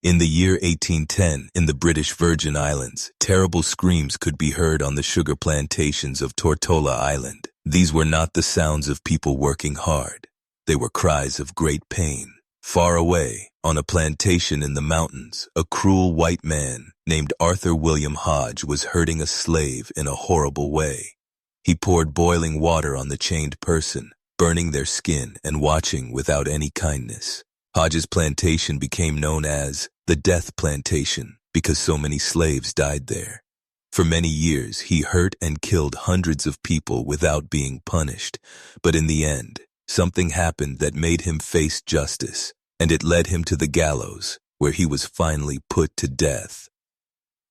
In the year 1810, in the British Virgin Islands, terrible screams could be heard on the sugar plantations of Tortola Island. These were not the sounds of people working hard. They were cries of great pain. Far away, on a plantation in the mountains, a cruel white man named Arthur William Hodge was hurting a slave in a horrible way. He poured boiling water on the chained person, burning their skin and watching without any kindness. Hodge's plantation became known as the Death Plantation because so many slaves died there. For many years, he hurt and killed hundreds of people without being punished, but in the end, something happened that made him face justice, and it led him to the gallows, where he was finally put to death.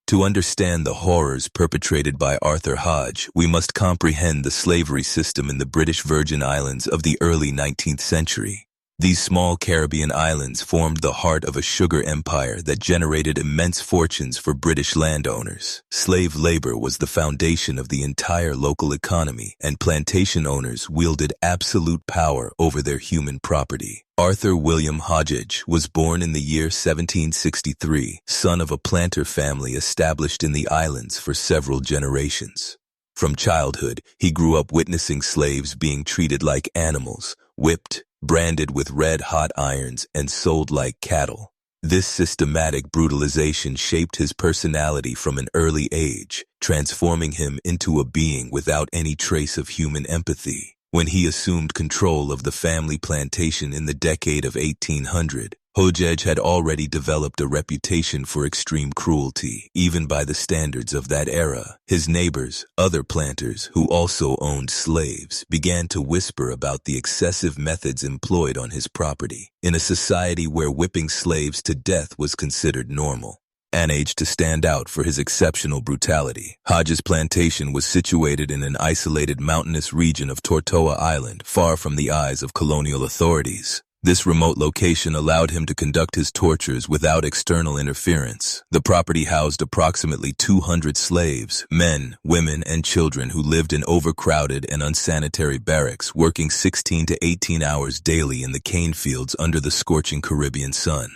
To understand the horrors perpetrated by Arthur Hodge, we must comprehend the slavery system in the British Virgin Islands of the early 19th century. These small Caribbean islands formed the heart of a sugar empire that generated immense fortunes for British landowners. Slave labor was the foundation of the entire local economy, and plantation owners wielded absolute power over their human property. Arthur William Hodge was born in the year 1763, son of a planter family established in the islands for several generations. From childhood, he grew up witnessing slaves being treated like animals, whipped, branded with red-hot irons, and sold like cattle. This systematic brutalization shaped his personality from an early age, transforming him into a being without any trace of human empathy. When he assumed control of the family plantation in the decade of 1800, Hodge had already developed a reputation for extreme cruelty, even by the standards of that era. His neighbors, other planters who also owned slaves, began to whisper about the excessive methods employed on his property, in a society where whipping slaves to death was considered normal. Managed to stand out for his exceptional brutality. Hodge's plantation was situated in an isolated mountainous region of Tortola Island, far from the eyes of colonial authorities. This remote location allowed him to conduct his tortures without external interference. The property housed approximately 200 slaves, men, women, and children who lived in overcrowded and unsanitary barracks, working 16 to 18 hours daily in the cane fields under the scorching Caribbean sun.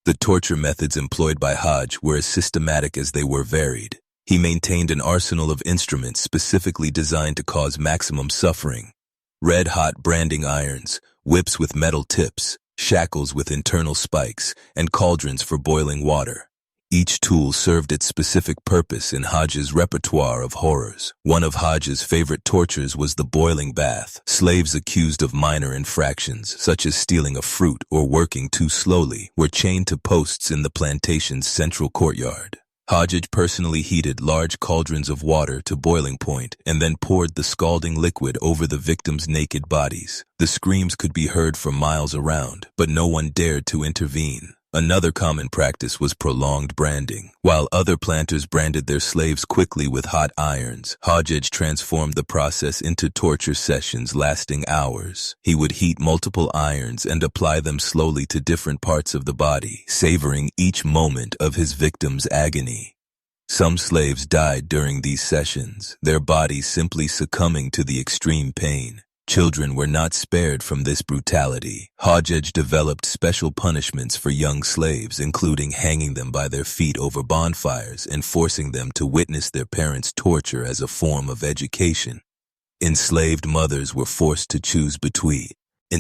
The torture methods employed by Hodge were as systematic as they were varied. He maintained an arsenal of instruments specifically designed to cause maximum suffering. Red-hot branding irons, whips with metal tips, shackles with internal spikes, and cauldrons for boiling water. Each tool served its specific purpose in Hodge's repertoire of horrors. One of Hodge's favorite tortures was the boiling bath. Slaves accused of minor infractions, such as stealing a fruit or working too slowly, were chained to posts in the plantation's central courtyard. Hodge personally heated large cauldrons of water to boiling point and then poured the scalding liquid over the victims' naked bodies. The screams could be heard for miles around, but no one dared to intervene. Another common practice was prolonged branding. While other planters branded their slaves quickly with hot irons, Hodge transformed the process into torture sessions lasting hours. He would heat multiple irons and apply them slowly to different parts of the body, savoring each moment of his victim's agony. Some slaves died during these sessions, their bodies simply succumbing to the extreme pain. Children were not spared from this brutality. Hodge developed special punishments for young slaves, including hanging them by their feet over bonfires and forcing them to witness their parents' torture as a form of education. Enslaved mothers were forced to choose between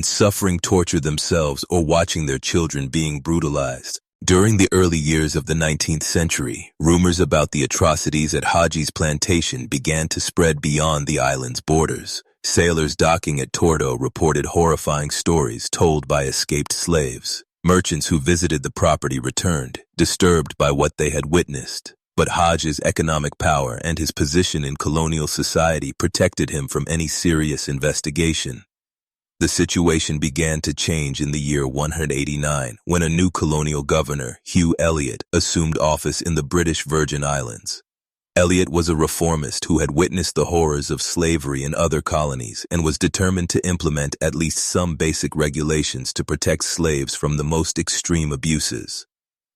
suffering torture themselves or watching their children being brutalized. During the early years of the 19th century, rumors about the atrocities at Hodge's plantation began to spread beyond the island's borders. Sailors docking at Tordo reported horrifying stories told by escaped slaves. Merchants who visited the property returned, disturbed by what they had witnessed. But Hodge's economic power and his position in colonial society protected him from any serious investigation. The situation began to change in the year 189 when a new colonial governor, Hugh Elliot, assumed office in the British Virgin Islands. Elliot was a reformist who had witnessed the horrors of slavery in other colonies and was determined to implement at least some basic regulations to protect slaves from the most extreme abuses.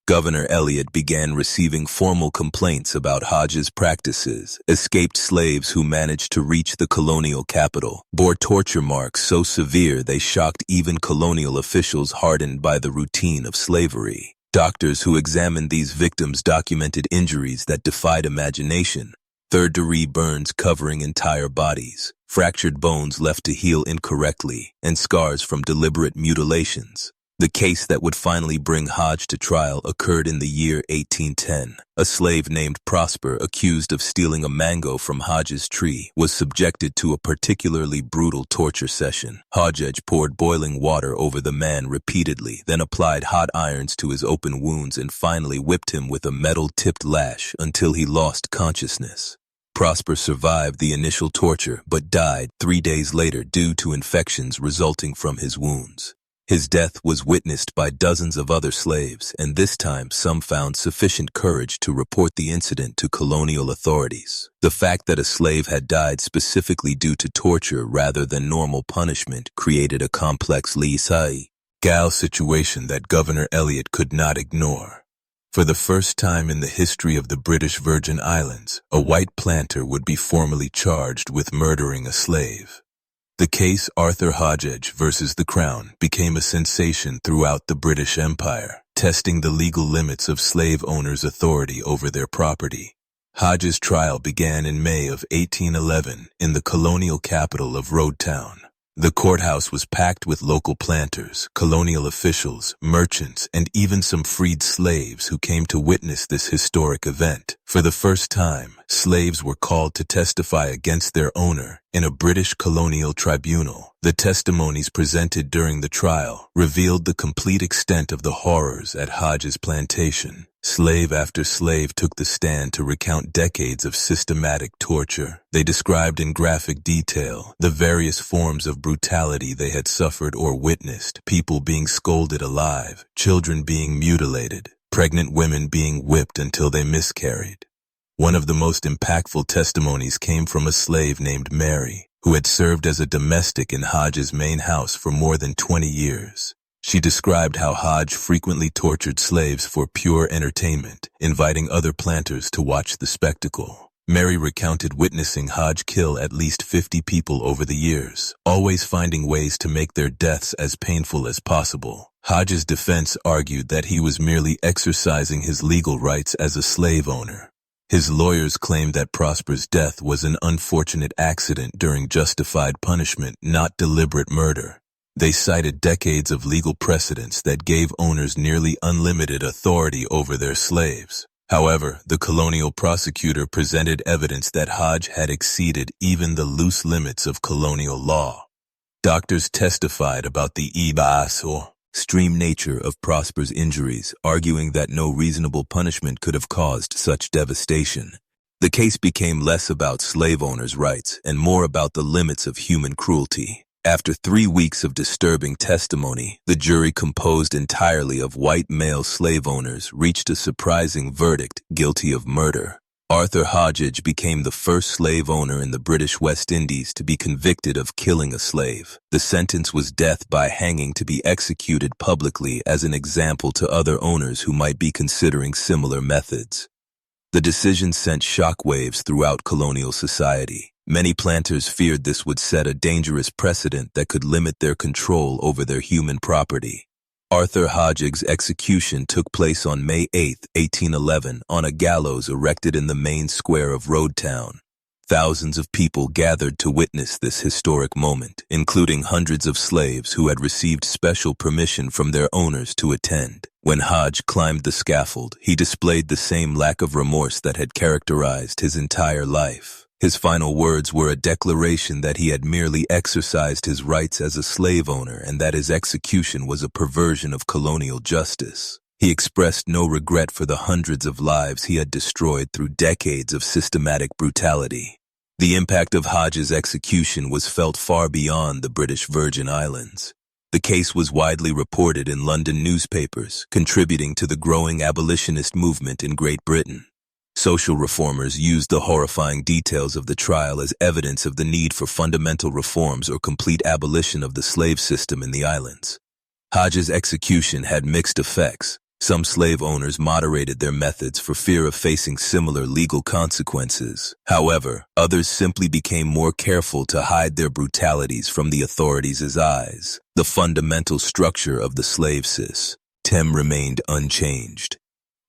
Governor Elliot began receiving formal complaints about Hodge's practices. Escaped slaves who managed to reach the colonial capital bore torture marks so severe they shocked even colonial officials hardened by the routine of slavery. Doctors who examined these victims documented injuries that defied imagination: third-degree burns covering entire bodies, fractured bones left to heal incorrectly, and scars from deliberate mutilations. The case that would finally bring Hodge to trial occurred in the year 1810. A slave named Prosper, accused of stealing a mango from Hodge's tree, was subjected to a particularly brutal torture session. Hodge poured boiling water over the man repeatedly, then applied hot irons to his open wounds and finally whipped him with a metal-tipped lash until he lost consciousness. Prosper survived the initial torture but died 3 days later due to infections resulting from his wounds. His death was witnessed by dozens of other slaves, and this time some found sufficient courage to report the incident to colonial authorities. The fact that a slave had died specifically due to torture rather than normal punishment created a complex legal situation that Governor Eliot could not ignore. For the first time in the history of the British Virgin Islands, a white planter would be formally charged with murdering a slave. The case Arthur Hodge versus the Crown became a sensation throughout the British Empire, testing the legal limits of slave owners' authority over their property. Hodge's trial began in May of 1811 in the colonial capital of Rhodetown. The courthouse was packed with local planters, colonial officials, merchants, and even some freed slaves who came to witness this historic event. For the first time, slaves were called to testify against their owner in a British colonial tribunal. The testimonies presented during the trial revealed the complete extent of the horrors at Hodge's plantation. Slave after slave took the stand to recount decades of systematic torture. They described in graphic detail the various forms of brutality they had suffered or witnessed: people being scolded alive, children being mutilated, pregnant women being whipped until they miscarried. One of the most impactful testimonies came from a slave named Mary, who had served as a domestic in Hodge's main house for more than 20 years. She described how Hodge frequently tortured slaves for pure entertainment, inviting other planters to watch the spectacle. Mary recounted witnessing Hodge kill at least 50 people over the years, always finding ways to make their deaths as painful as possible. Hodge's defense argued that he was merely exercising his legal rights as a slave owner. His lawyers claimed that Prosper's death was an unfortunate accident during justified punishment, not deliberate murder. They cited decades of legal precedents that gave owners nearly unlimited authority over their slaves. However, the colonial prosecutor presented evidence that Hodge had exceeded even the loose limits of colonial law. Doctors testified about the extreme nature of Prosper's injuries, arguing that no reasonable punishment could have caused such devastation. The case became less about slave owners' rights and more about the limits of human cruelty. After 3 weeks of disturbing testimony, the jury, composed entirely of white male slave owners, reached a surprising verdict: guilty of murder. Arthur Hodge became the first slave owner in the British West Indies to be convicted of killing a slave. The sentence was death by hanging, to be executed publicly as an example to other owners who might be considering similar methods. The decision sent shockwaves throughout colonial society. Many planters feared this would set a dangerous precedent that could limit their control over their human property. Arthur Hodge's execution took place on May 8, 1811, on a gallows erected in the main square of Rhodetown. Thousands of people gathered to witness this historic moment, including hundreds of slaves who had received special permission from their owners to attend. When Hodge climbed the scaffold, he displayed the same lack of remorse that had characterized his entire life. His final words were a declaration that he had merely exercised his rights as a slave owner and that his execution was a perversion of colonial justice. He expressed no regret for the hundreds of lives he had destroyed through decades of systematic brutality. The impact of Hodge's execution was felt far beyond the British Virgin Islands. The case was widely reported in London newspapers, contributing to the growing abolitionist movement in Great Britain. Social reformers used the horrifying details of the trial as evidence of the need for fundamental reforms or complete abolition of the slave system in the islands. Hodge's execution had mixed effects. Some slave owners moderated their methods for fear of facing similar legal consequences. However, others simply became more careful to hide their brutalities from the authorities' eyes. The fundamental structure of the slave system. Tem remained unchanged.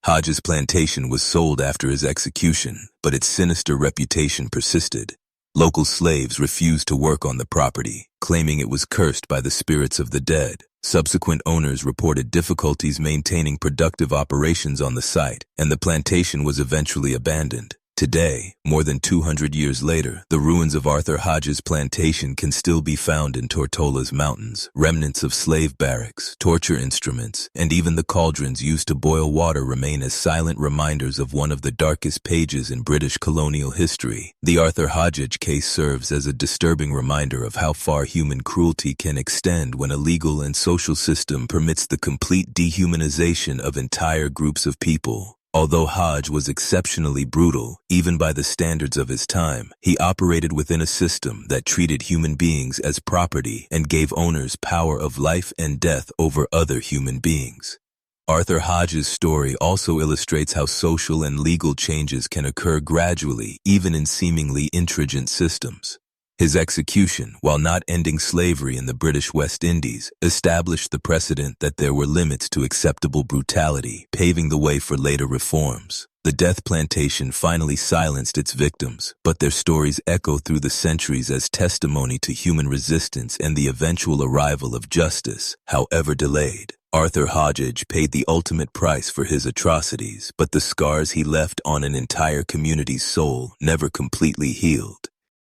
Hodge's plantation was sold after his execution, but its sinister reputation persisted. Local slaves refused to work on the property, claiming it was cursed by the spirits of the dead. Subsequent owners reported difficulties maintaining productive operations on the site, and the plantation was eventually abandoned. Today, more than 200 years later, the ruins of Arthur Hodge's plantation can still be found in Tortola's mountains. Remnants of slave barracks, torture instruments, and even the cauldrons used to boil water remain as silent reminders of one of the darkest pages in British colonial history. The Arthur Hodge case serves as a disturbing reminder of how far human cruelty can extend when a legal and social system permits the complete dehumanization of entire groups of people. Although Hodge was exceptionally brutal, even by the standards of his time, he operated within a system that treated human beings as property and gave owners power of life and death over other human beings. Arthur Hodge's story also illustrates how social and legal changes can occur gradually, even in seemingly intricate systems. His execution, while not ending slavery in the British West Indies, established the precedent that there were limits to acceptable brutality, paving the way for later reforms. The death plantation finally silenced its victims, but their stories echo through the centuries as testimony to human resistance and the eventual arrival of justice, however delayed. Arthur Hodge paid the ultimate price for his atrocities, but the scars he left on an entire community's soul never completely healed.